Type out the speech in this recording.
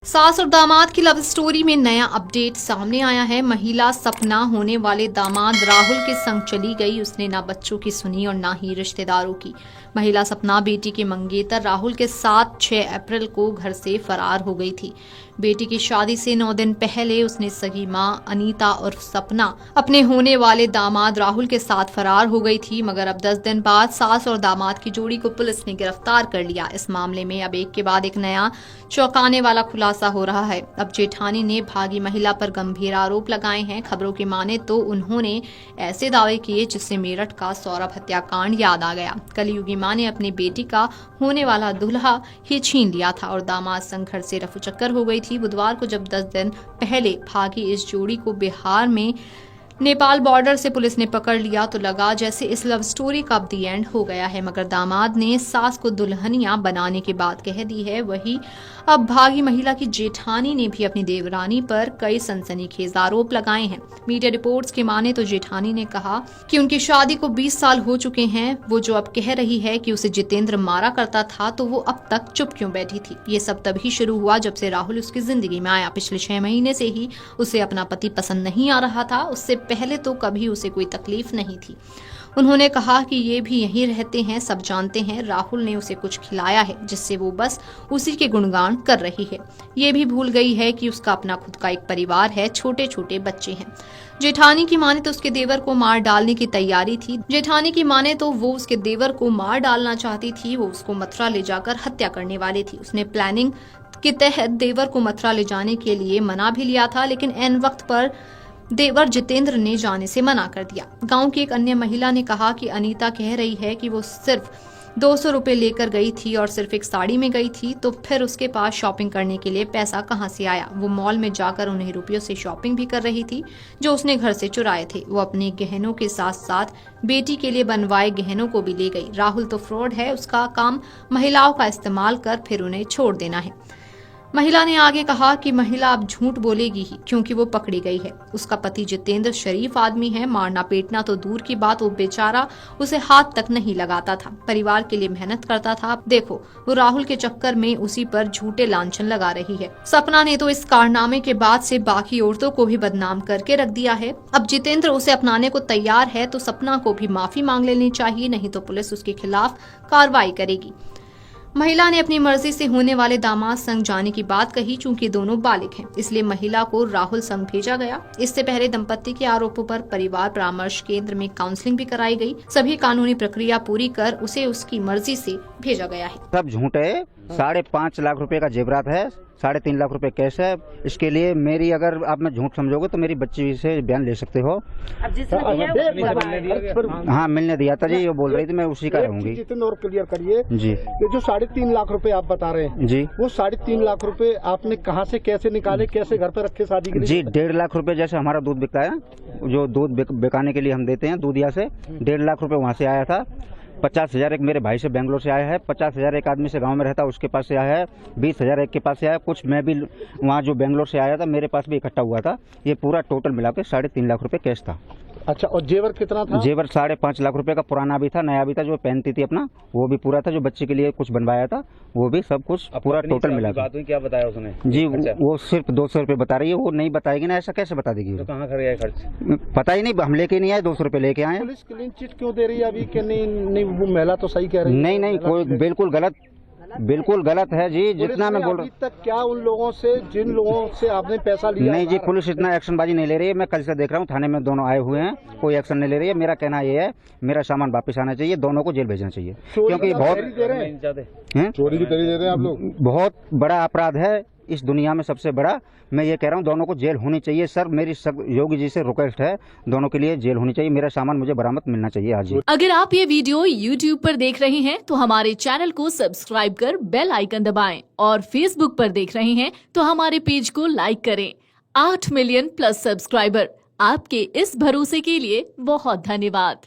सास और दामाद की लव स्टोरी में नया अपडेट सामने आया है। महिला सपना होने वाले दामाद राहुल के संग चली गई। उसने ना बच्चों की सुनी और ना ही रिश्तेदारों की। महिला सपना बेटी के मंगेतर राहुल के साथ 6 अप्रैल को घर से फरार हो गई थी। बेटी की शादी से 9 दिन पहले उसने सगी मां अनीता और सपना अपने होने वाले दामाद राहुल के साथ फरार हो गई थी। मगर अब 10 दिन बाद सास और दामाद की जोड़ी को पुलिस ने गिरफ्तार कर लिया। इस मामले में अब एक के बाद एक नया चौंकाने वाला खुलासा हो रहा है। अब जेठानी ने भागी महिला पर गंभीर आरोप लगाए हैं। खबरों की माने तो उन्होंने ऐसे दावे किए जिससे मेरठ का सौरभ हत्याकांड याद आ गया। कलयुगी मां ने अपनी बेटी का होने वाला दूल्हा ही छीन लिया था और दामाद संग घर से रफूचक्कर हो गई थी। बुधवार को जब 10 दिन पहले भागी इस जोड़ी को बिहार में नेपाल बॉर्डर से पुलिस ने पकड़ लिया तो लगा जैसे इस लव स्टोरी का अब दी एंड हो गया है। मगर दामाद ने सास को दुल्हनिया बनाने की बात कह दी है। वही अब भागी महिला की जेठानी ने भी अपनी देवरानी पर कई सनसनीखेज आरोप लगाए हैं। मीडिया रिपोर्ट्स की माने तो जेठानी ने कहा कि उनकी शादी को 20 साल हो चुके हैं। वो जो अब कह रही है कि उसे जितेंद्र मारा करता था तो वो अब तक चुप क्यों बैठी थी। ये सब तभी शुरू हुआ जब से राहुल उसकी जिंदगी में आया। पिछले 6 महीने से ही उसे अपना पति पसंद नहीं आ रहा था। उससे पहले तो कभी उसे कोई तकलीफ नहीं थी। उन्होंने कहा कि ये भी यहीं रहते हैं, सब जानते हैं। राहुल ने उसे कुछ खिलाया है जिससे वो बस उसी के गुणगान कर रही है। ये भी भूल गई है कि उसका अपना खुद का एक परिवार है, छोटे छोटे बच्चे हैं। जेठानी की माने तो उसके देवर को मार डालने की तैयारी थी। जेठानी की माने तो वो उसके देवर को मार डालना चाहती थी। वो उसको मथुरा ले जाकर हत्या करने वाली थी। उसने प्लानिंग के तहत देवर को मथुरा ले जाने के लिए मना भी लिया था, लेकिन एन वक्त पर देवर जितेंद्र ने जाने से मना कर दिया। गांव की एक अन्य महिला ने कहा कि अनीता कह रही है कि वो सिर्फ 200 रुपए लेकर गई थी और सिर्फ एक साड़ी में गई थी, तो फिर उसके पास शॉपिंग करने के लिए पैसा कहां से आया। वो मॉल में जाकर उन्हें रुपयों से शॉपिंग भी कर रही थी जो उसने घर से चुराए थे। वो अपने गहनों के साथ साथ बेटी के लिए बनवाए गहनों को भी ले गई। राहुल तो फ्रॉड है। उसका काम महिलाओं का इस्तेमाल कर फिर उन्हें छोड़ देना है। महिला ने आगे कहा कि महिला अब झूठ बोलेगी ही क्योंकि वो पकड़ी गई है। उसका पति जितेंद्र शरीफ आदमी है। मारना पीटना तो दूर की बात, वो बेचारा उसे हाथ तक नहीं लगाता था। परिवार के लिए मेहनत करता था। देखो वो राहुल के चक्कर में उसी पर झूठे लांछन लगा रही है। सपना ने तो इस कारनामे के बाद से बाकी औरतों को भी बदनाम करके रख दिया है। अब जितेंद्र उसे अपनाने को तैयार है तो सपना को भी माफी मांग लेनी चाहिए, नहीं तो पुलिस उसके खिलाफ कार्रवाई करेगी। महिला ने अपनी मर्जी से होने वाले दामाद संग जाने की बात कही। चूंकि दोनों बालिग हैं इसलिए महिला को राहुल संग भेजा गया। इससे पहले दंपति के आरोपों पर परिवार परामर्श केंद्र में काउंसलिंग भी कराई गई। सभी कानूनी प्रक्रिया पूरी कर उसे उसकी मर्जी से भेजा गया है। सब झूठ है। 5.5 लाख रुपए का जेवरात है, 3.5 लाख रुपए कैश है। इसके लिए मेरी अगर आप मैं झूठ समझोगे तो मेरी बच्ची से बयान ले सकते हो। हाँ मिलने दिया था जी, वो बोल रही थी मैं उसी का रहूंगी। जितने और क्लियर करिए जी, ये जो 3.5 लाख रुपए आप बता रहे हैं जी, वो 3.5 लाख रुपए आपने कहाँ से कैसे निकाले, कैसे घर पे रखे शादी के लिए? जी 1.5 लाख रुपए जैसे हमारा दूध बिकता है, जो दूध बिकाने के लिए हम देते हैं दूधिया से, 1.5 लाख रुपए वहाँ से आया था। 50,000 एक मेरे भाई से बेंगलोर से आया है। 50,000 एक आदमी से गांव में रहता उसके पास से आया है। 20,000 एक के पास से आया। कुछ मैं भी वहाँ जो बेंगलोर से आया था मेरे पास भी इकट्ठा हुआ था। ये पूरा टोटल मिला के 3.5 लाख रुपए कैश था। अच्छा, और जेवर कितना था? जेवर 5.5 लाख रुपए का पुराना भी था, नया भी था। जो पहनती थी अपना वो भी पूरा था। जो बच्चे के लिए कुछ बनवाया था वो भी सब कुछ पूरा टोटल मिला था। क्या बताया उसने? जी वो सिर्फ 200 रुपए बता रही है। वो नहीं बताएगी ना, ऐसा कैसे बता देगी? तो कहाँ कर गया खर्च? पता ही नहीं, हम लेके नहीं आए, 200 रुपए लेके आए। पुलिस क्लीन चिट क्यों दे रही है अभी कि नहीं वो महिला तो सही कह रही है? नहीं कोई बिल्कुल गलत है जी। जितना मैं बोल रहा अभी तक क्या उन लोगों से, जिन लोगों से आपने पैसा लिया? नहीं जी, पुलिस इतना एक्शनबाजी नहीं ले रही है। मैं कल से देख रहा हूँ थाने में दोनों आए हुए हैं, कोई एक्शन नहीं ले रही है। मेरा कहना ये है मेरा सामान वापस आना चाहिए, दोनों को जेल भेजना चाहिए क्योंकि बहुत चोरी की तरी दे रहे हैं आप लोग। बहुत बड़ा अपराध है इस दुनिया में, सबसे बड़ा। मैं ये कह रहा हूँ दोनों को जेल होनी चाहिए। सर मेरी योगी जी से रिक्वेस्ट है, दोनों के लिए जेल होनी चाहिए। मेरा सामान मुझे बरामद मिलना चाहिए आज ही। अगर आप ये वीडियो YouTube पर देख रहे हैं तो हमारे चैनल को सब्सक्राइब कर बेल आइकन दबाएं और Facebook पर देख रहे हैं तो हमारे पेज को लाइक करें। 8 मिलियन प्लस सब्सक्राइबर, आपके इस भरोसे के लिए बहुत धन्यवाद।